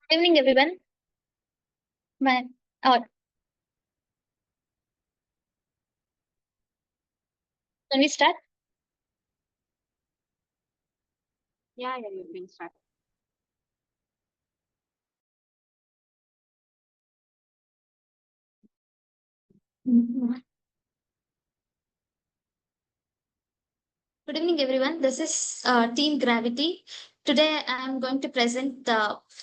Good evening, everyone. My, uh, can we start? Yeah, you can start. Good evening, everyone. This is Team Gravity. Today, I am going to present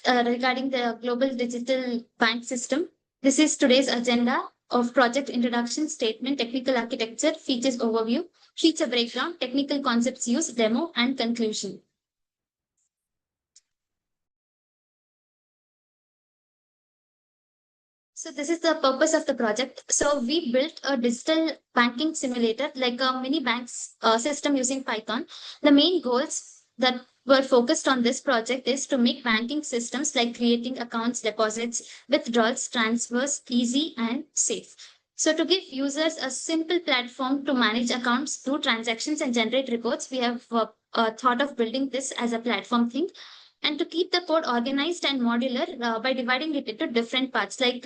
regarding the global digital bank system. This is today's agenda of project introduction, statement, technical architecture, features overview, feature breakdown, technical concepts use, demo, and conclusion. So this is the purpose of the project. So we built a digital banking simulator, like a mini banks system using Python. The main goals that were focused on this project is to make banking systems like creating accounts, deposits, withdrawals, transfers easy and safe. So to give users a simple platform to manage accounts, do transactions and generate reports, we have thought of building this as a platform thing, and to keep the code organized and modular by dividing it into different parts, like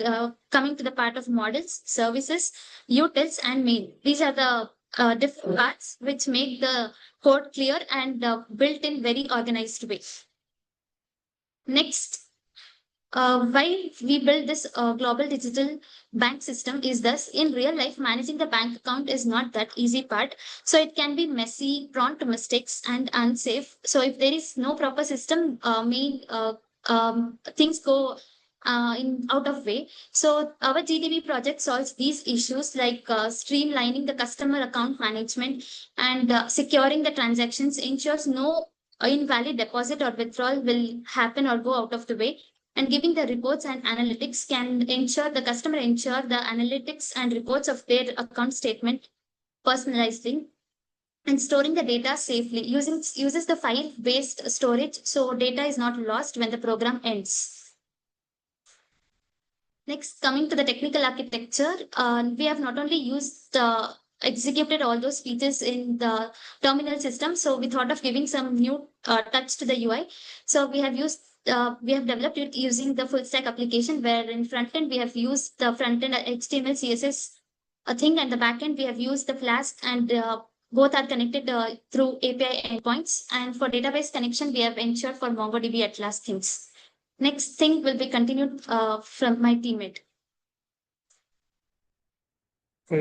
coming to the part of models, services, utils, and main. These are the different parts which make the code clear and built in very organized way. Next, why we build this global digital bank system is thus in real life managing the bank account is not that easy part, so it can be messy, prone to mistakes and unsafe. So if there is no proper system, things go in out of way. So our GDB project solves these issues, like streamlining the customer account management and securing the transactions, ensures no invalid deposit or withdrawal will happen or go out of the way, and giving the reports and analytics can ensure the analytics and reports of their account statement personalizing, and storing the data safely uses the file based storage, so data is not lost when the program ends. Next, coming to the technical architecture, we have not only executed all those features in the terminal system, so we thought of giving some new touch to the UI. So we have developed it using the full stack application, where in front end we have used the front end HTML, CSS thing, and the back end we have used the Flask, and both are connected through API endpoints. And for database connection, we have ensured for MongoDB Atlas things. Next thing will be continued from my teammate. We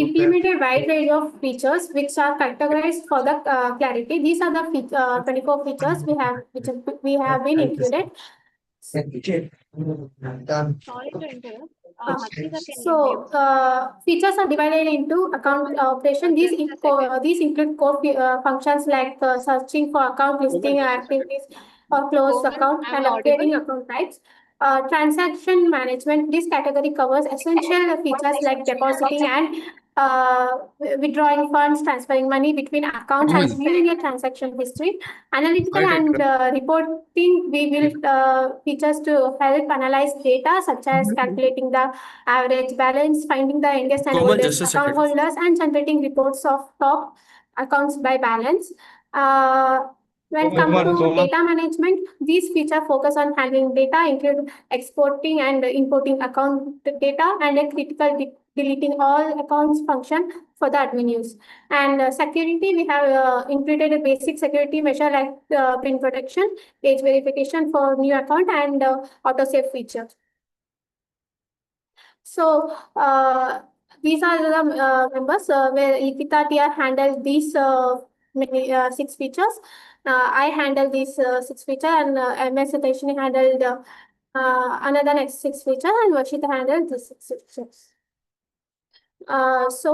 implemented a wide range of features which are categorized for the clarity. These are the 24 features we have been included. Sorry to interrupt. Harshita, can you Features are divided into account operation. These include core functions like searching for account, listing activities or closed account, and updating account types. Transaction management. This category covers essential features like depositing and withdrawing funds, transferring money between accounts, and viewing a transaction history. Analytical and reporting, we will features to help analyze data such as calculating the average balance, finding the youngest and oldest account holders, and generating reports of top accounts by balance. When it comes to data management, these features focus on handling data, include exporting and importing account data, and a critical deleting all accounts function for the admin use. And security, we have included a basic security measure like PIN protection, age verification for new account, and autosave feature. So these are the members where Ikita TR handled these six features. I handled these six features, and MS Sateshini handled another next six features, and Varshita handled the six features. For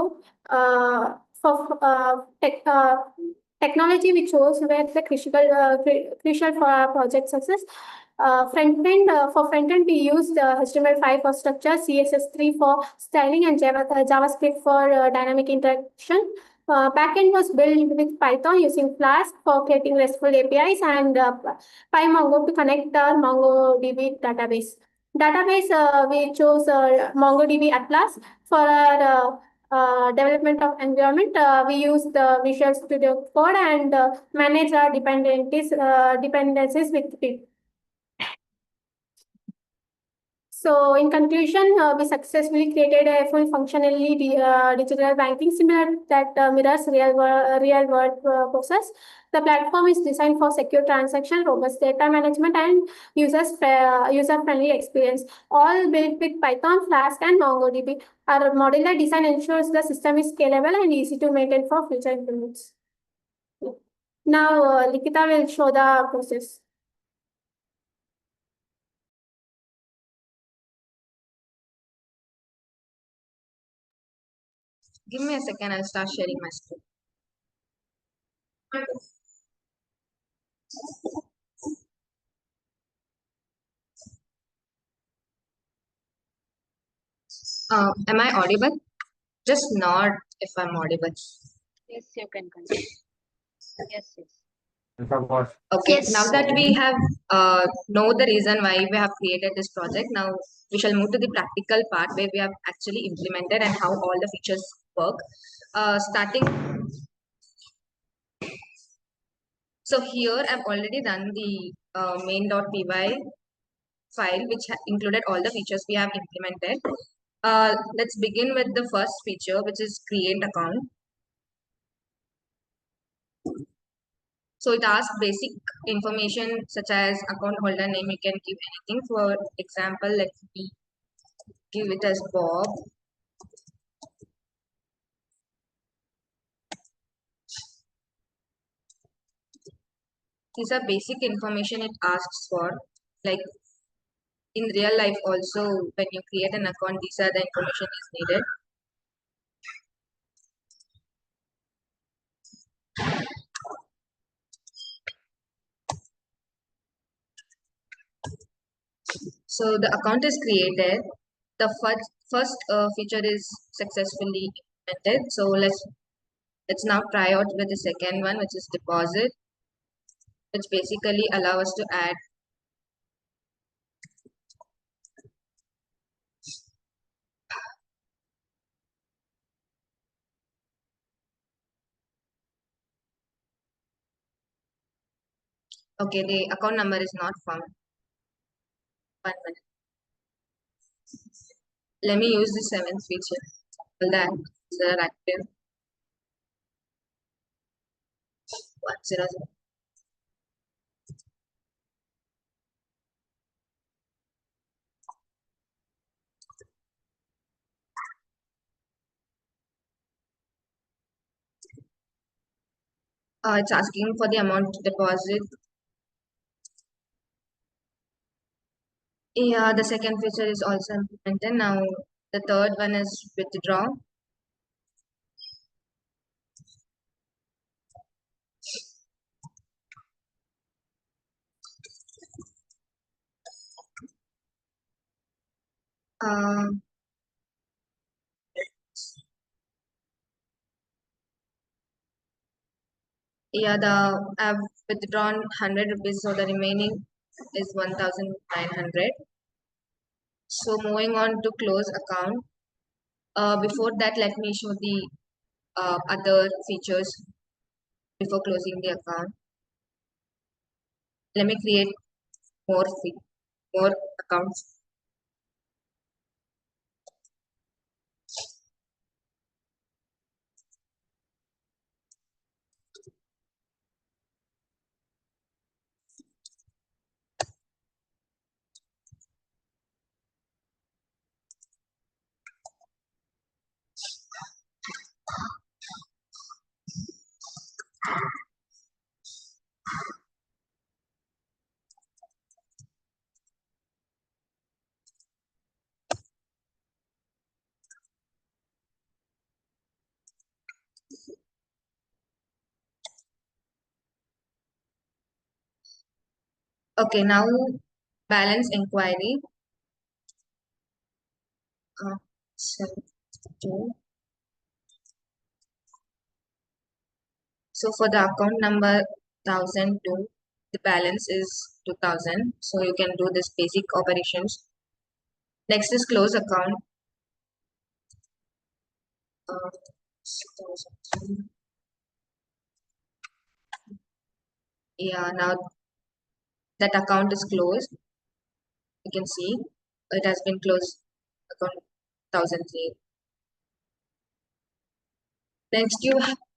technology we chose were the crucial for our project success. For front end, we used HTML5 for structure, CSS3 for styling, and JavaScript for dynamic interaction. Backend was built with Python using Flask for creating RESTful APIs, and PyMongo to connect our MongoDB database. We chose MongoDB Atlas for our development of environment, we use the Visual Studio Code and manage our dependencies with people. So in conclusion, we successfully created a full functionally digital banking similar that mirrors real world process. The platform is designed for secure transaction, robust data management, and user-friendly experience, all built with Python, Flask, and MongoDB. Our modular design ensures the system is scalable and easy to maintain for future improvements. Now, Likita will show the process. Give me a second, I'll start sharing my screen. Am I audible? Just nod if I'm audible. Yes, you can continue. Yes, yes. Okay, Yes. now that we have know the reason why we have created this project, now we shall move to the practical part where we have actually implemented and how all the features work. Starting, so here I've already done the main.py file which included all the features we have implemented. Let's begin with the first feature, which is create account. So it asks basic information such as account holder name. You can give anything. For example, let me give it as Bob. These are basic information it asks for. Like in real life also, when you create an account, these are the information is needed. So the account is created. The first feature is successfully implemented. So let's now try out with the second one, which is deposit, which basically allow us to add okay, the account number is not found. 1 minute. Let me use the seventh feature. Will that is active? 100. It's asking for the amount deposit. Yeah, the second feature is also implemented. Now the third one is withdraw. Uh, yeah, I've withdrawn 100 rupees, so the remaining is 1,900. So moving on to close account. Before that, let me show the other features before closing the account. Let me create more accounts. Okay, now balance inquiry. 72. So for the account number 1002, the balance is 2000. So you can do this basic operations. Next is close account. Yeah, now that account is closed. You can see it has been closed, account 1003. Next,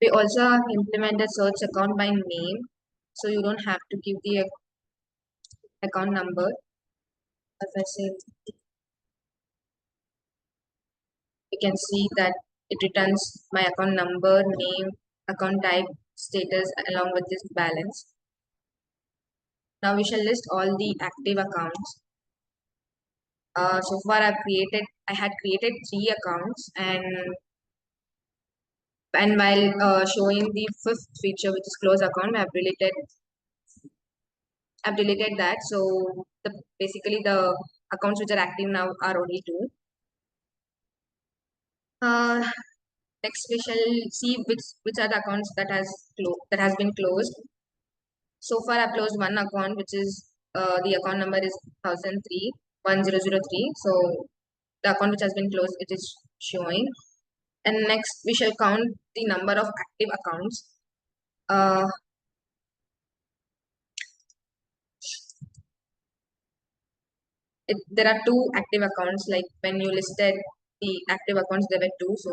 we also have implemented search account by name, so you don't have to give the account number. As I said, you can see that it returns my account number, name, account type, status, along with this balance. Now we shall list all the active accounts. So far I had created 3 accounts, and while showing the 5th feature, which is close account, I've deleted that. So basically the accounts which are active now are only 2. Next we shall see which are the accounts that has been closed. So far I've closed 1 account, which is the account number is 1003. So the account which has been closed, it is showing. And next we shall count the number of active accounts. There are 2 active accounts. Like when you listed the active accounts, there were 2. So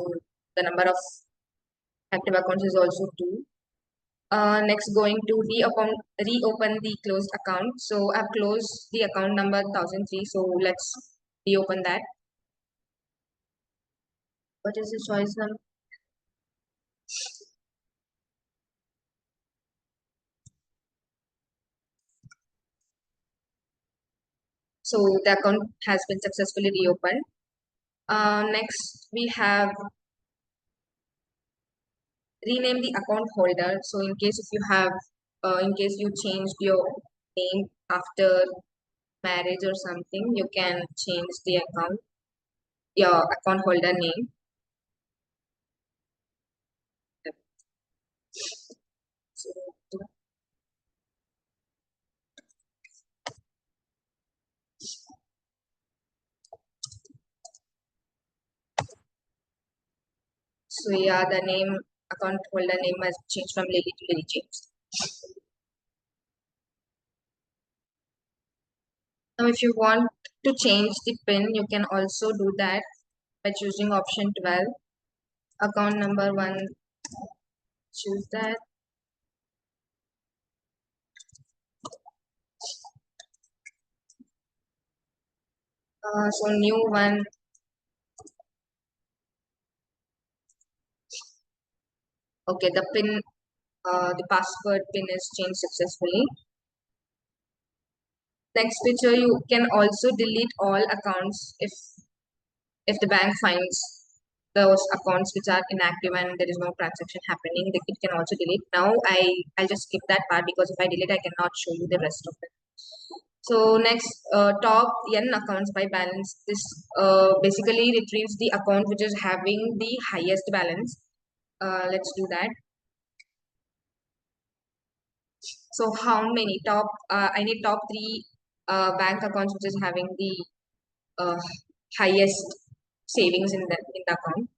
the number of active accounts is also 2. Next, going to reopen the closed account. So I've closed the account number 1003. So let's reopen that. What is the choice number? So the account has been successfully reopened. Next, we have rename the account holder. So in case in case you changed your name after marriage or something, you can change your account holder name. So yeah, the account holder name has changed from Lily to Lily James. Now, if you want to change the PIN, you can also do that by choosing option 12. Account number 1, choose that. So new one. Okay, the password PIN is changed successfully. Next feature, you can also delete all accounts if the bank finds those accounts which are inactive and there is no transaction happening. It can also delete. Now I'll just skip that part because if I delete, I cannot show you the rest of it. So next, top n accounts by balance. This basically retrieves the account which is having the highest balance. Let's do that. So how many I need top 3 bank accounts which is having the highest savings in the account.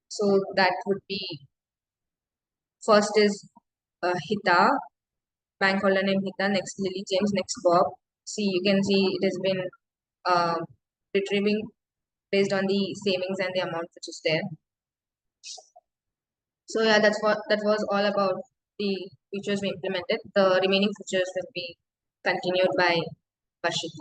So that would be, first is Hita, bank holder name Hita, next Lily James, next Bob. See, you can see it has been retrieving based on the savings and the amount which is there. So yeah, that was all about the features we implemented. The remaining features will be continued by Varshit.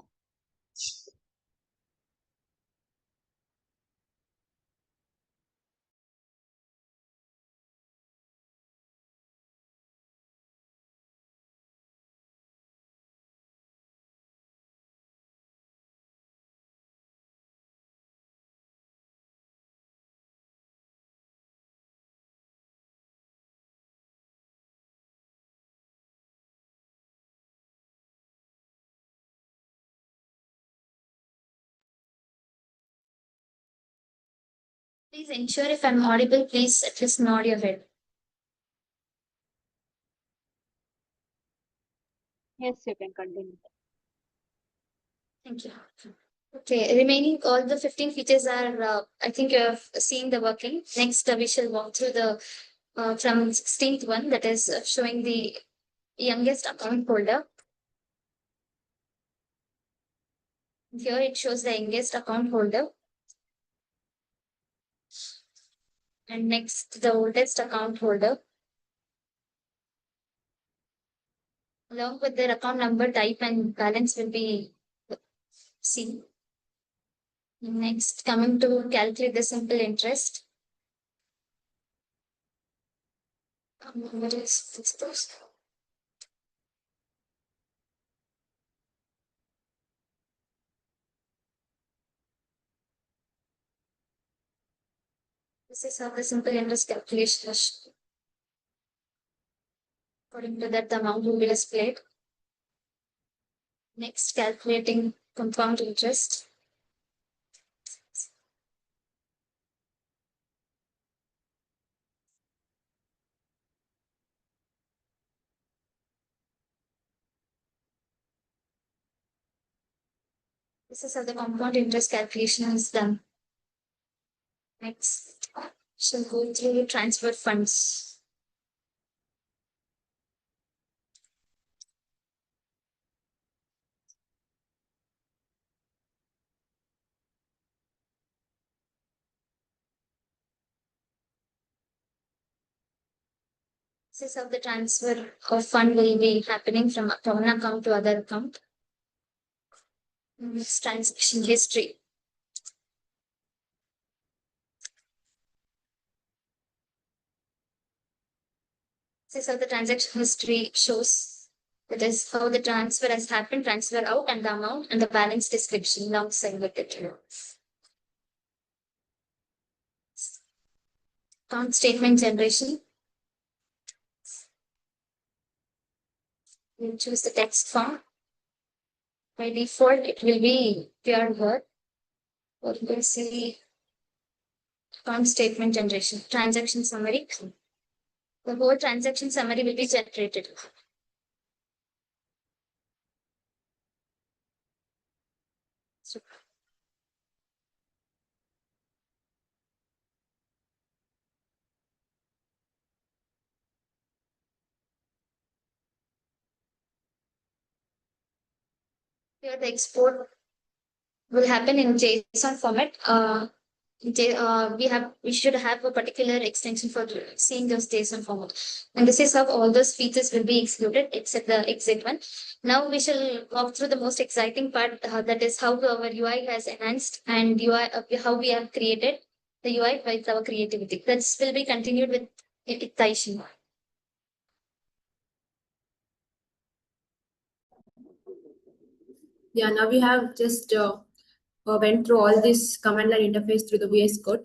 Please ensure if I'm audible, please at least nod your head. Yes, you can continue. Thank you. Okay, remaining all the 15 features are, I think you have seen the working. Next, we shall walk through the from 16th one, that is showing the youngest account holder. Here it shows the youngest account holder. And next, the oldest account holder. Along with their account number, type, and balance will be seen. Next, coming to calculate the simple interest. What is this? This is how the simple interest calculation is. According to that, the amount will be displayed. Next, calculating compound interest. This is how the compound interest calculation is done. Next, shall go through transfer funds. This is how the transfer of fund will be happening from one account to other account. Next, transaction history. This is how the transaction history shows. That is how the transfer has happened, transfer out, and the amount and the balance description alongside with it. Account statement generation. We'll choose the text font. By default, it will be pure word. Or you can see account statement generation, transaction summary. The whole transaction summary will be generated. So here the export will happen in JSON format. We should have a particular extension for seeing those JSON format. And this is how all those features will be executed except the exit one. Now we shall walk through the most exciting part, that is how our UI has enhanced and UI how we have created the UI with our creativity. That will be continued with Taishi. Yeah, now we have just went through all this command line interface through the VS Code.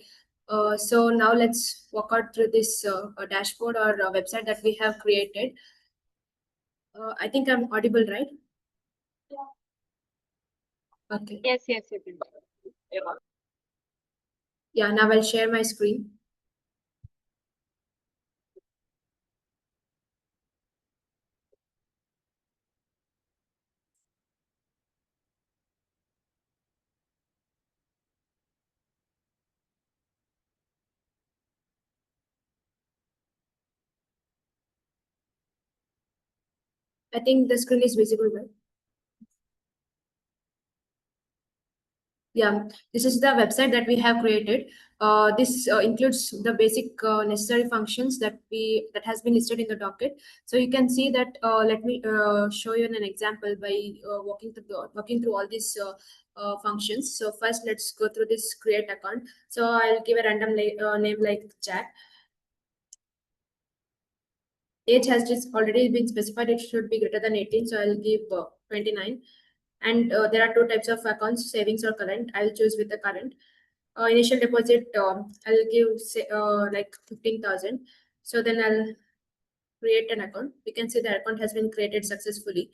So now let's walk out through this dashboard or website that we have created. I think I'm audible, right? Okay. Yes, yes, you can. Yeah, now I'll share my screen. I think the screen is visible, right? Yeah, this is the website that we have created. This includes the basic necessary functions that has been listed in the docket. So you can see that. Let me show you an example by walking through all these functions. So first, let's go through this create account. So I'll give a random name like Jack. Age has just already been specified. It should be greater than 18. So I'll give 29. And there are two types of accounts, savings or current. I'll choose with the current. Initial deposit, I'll give say, like 15,000. So then I'll create an account. You can see the account has been created successfully.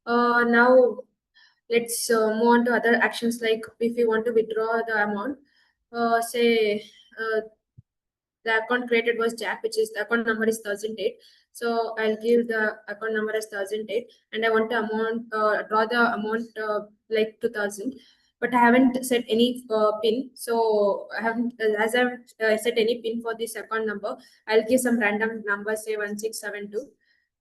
Now let's move on to other actions, like if you want to withdraw the amount, say the account created was Jack, which is the account number is 1008. So I'll give the account number as 1008, and I want to draw the amount like 2000. but I haven't set any pin. So I haven't, as I've set any pin for this account number, I'll give some random number, say 1672.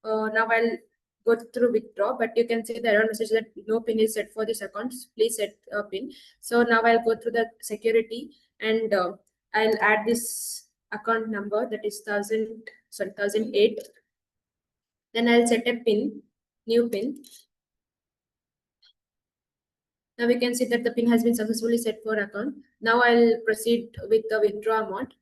Now I'll go through withdraw, but you can see the error message that no pin is set for this account. Please set a pin. So now I'll go through the security and I'll add this account number, that is 1008. Then I'll set a pin, new pin. Now we can see that the pin has been successfully set for account. Now I'll proceed with the withdraw amount.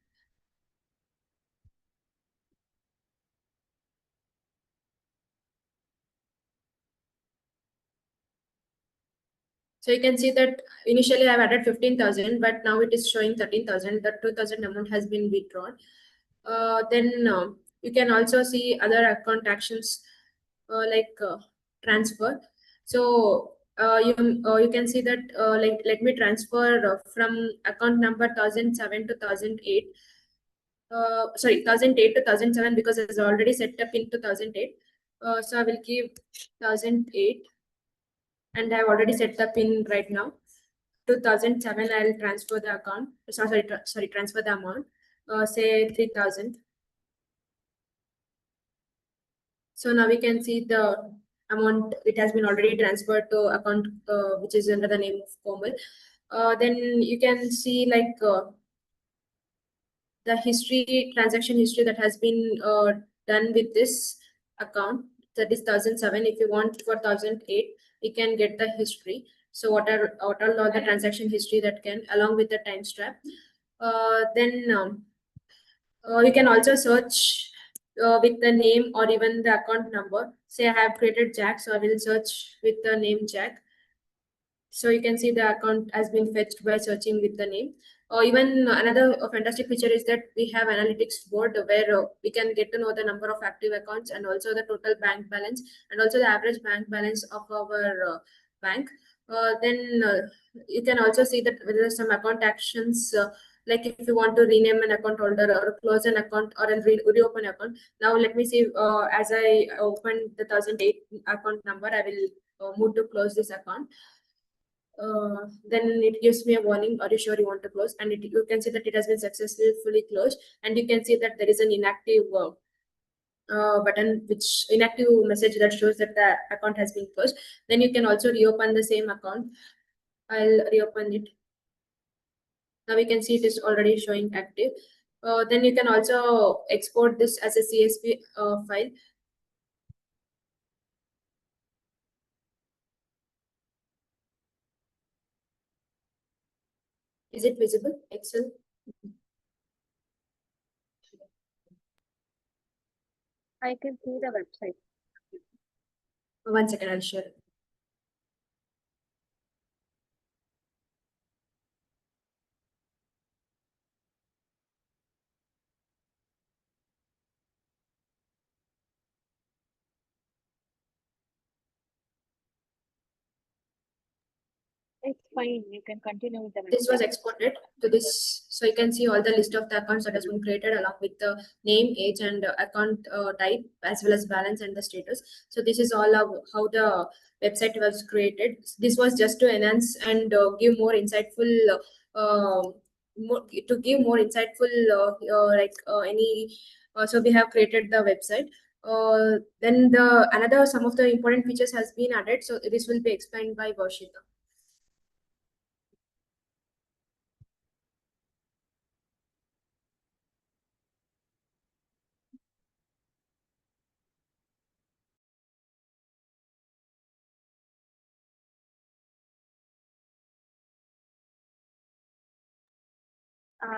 So you can see that initially I've added 15,000, but now it is showing 13,000. The 2,000 amount has been withdrawn. Then you can also see other account actions like transfer. So you can see that like let me transfer from account number 1007 to 1008. Sorry, 1008 to 1007 because it's already set up in 2008. So I will give 1008. And I've already set the pin right now. 2007, I'll transfer the account. Sorry, transfer the amount. Say 3,000. So now we can see the amount. It has been already transferred to account which is under the name of Komal. Then you can see like the history, transaction history that has been done with this account. That is 1007. If you want for 1008, you can get the history. So what are all the transaction history that can, along with the timestamp. Then you can also search with the name or even the account number. Say I have created Jack, so I will search with the name Jack. So you can see the account has been fetched by searching with the name. Even another fantastic feature is that we have analytics board where we can get to know the number of active accounts and also the total bank balance and also the average bank balance of our bank. Then you can also see that there are some account actions like if you want to rename an account holder or close an account or reopen account. Now let me see, as I open the 1008 account number, I will move to close this account. Then it gives me a warning, are you sure you want to close? And you can see that it has been successfully closed, and you can see that there is an inactive button, which inactive message that shows that the account has been closed. Then you can also reopen the same account. I'll reopen it. Now we can see it is already showing active. Then you can also export this as a CSV file. Is it visible? Excel. I can see the website. 1 second, I'll share it. It's fine. You can continue with the This was website. exported to this, so you can see all the list of the accounts that has been created along with the name, age, and account type, as well as balance and the status. So this is all of how the website was created. This was just to enhance and give more insightful, to give more insightful like any. So we have created the website. Then another some of the important features has been added. So this will be explained by Varshita.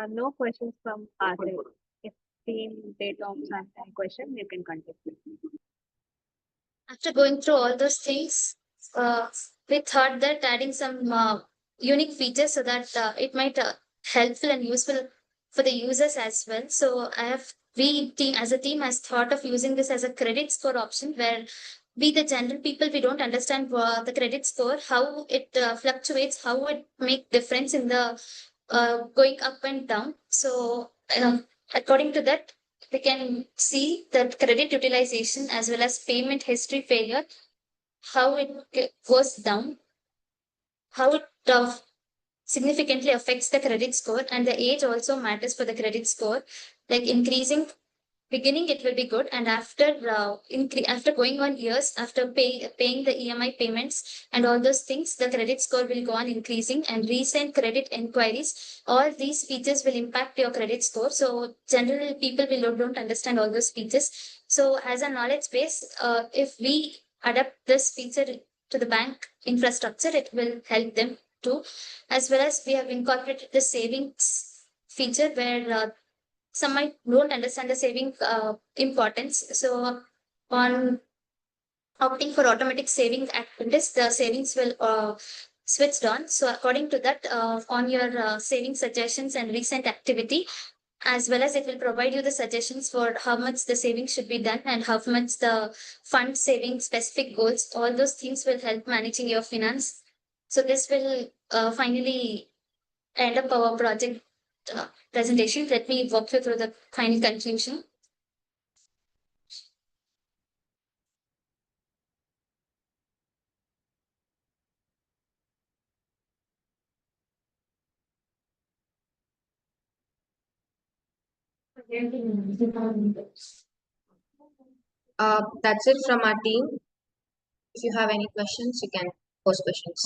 No questions from our side. If team data ops have any question, you can continue. After going through all those things, we thought that adding some unique features so that it might helpful and useful for the users as well. So we team as a team has thought of using this as a credit score option where we the general people we don't understand the credit score, how it fluctuates, how it make difference in the going up and down. So according to that, we can see that credit utilization as well as payment history failure, how it goes down, how it significantly affects the credit score, and the age also matters for the credit score. Like increasing beginning, it will be good, and after after going on years, after paying the EMI payments and all those things, the credit score will go on increasing. And recent credit inquiries, all these features will impact your credit score. So generally, people will don't understand all those features. So as a knowledge base, if we adapt this feature to the bank infrastructure, it will help them too. As well as we have incorporated the savings feature where some might don't understand the saving importance. So on opting for automatic saving activities, the savings will switched on. So according to that, on your saving suggestions and recent activity, as well as it will provide you the suggestions for how much the saving should be done and how much the fund saving specific goals. All those things will help managing your finance. So this will finally end up our project presentation. Let me walk you through the final conclusion. That's it from our team. If you have any questions, you can post questions.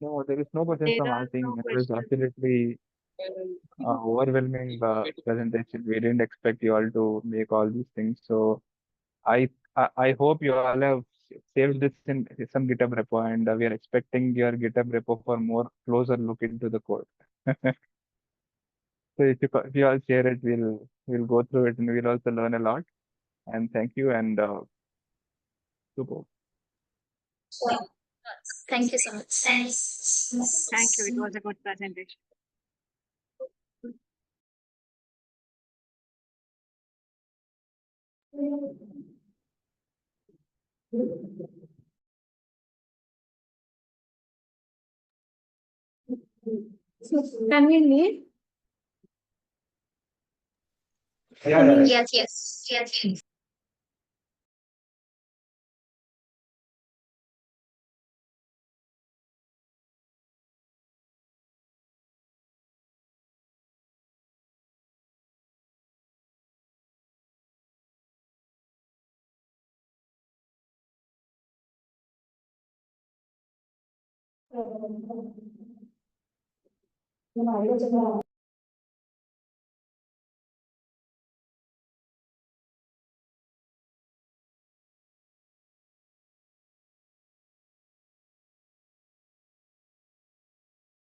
No, there is no question There from are our team. no It was questions. absolutely overwhelming presentation. We didn't expect you all to make all these things. So I hope you all have saved this in some GitHub repo, and we are expecting your GitHub repo for more closer look into the code. So if you all share it, we'll go through it and we'll also learn a lot. And thank you and super. Thank you so much. Thank you. It was a good presentation. Can we leave? Yes.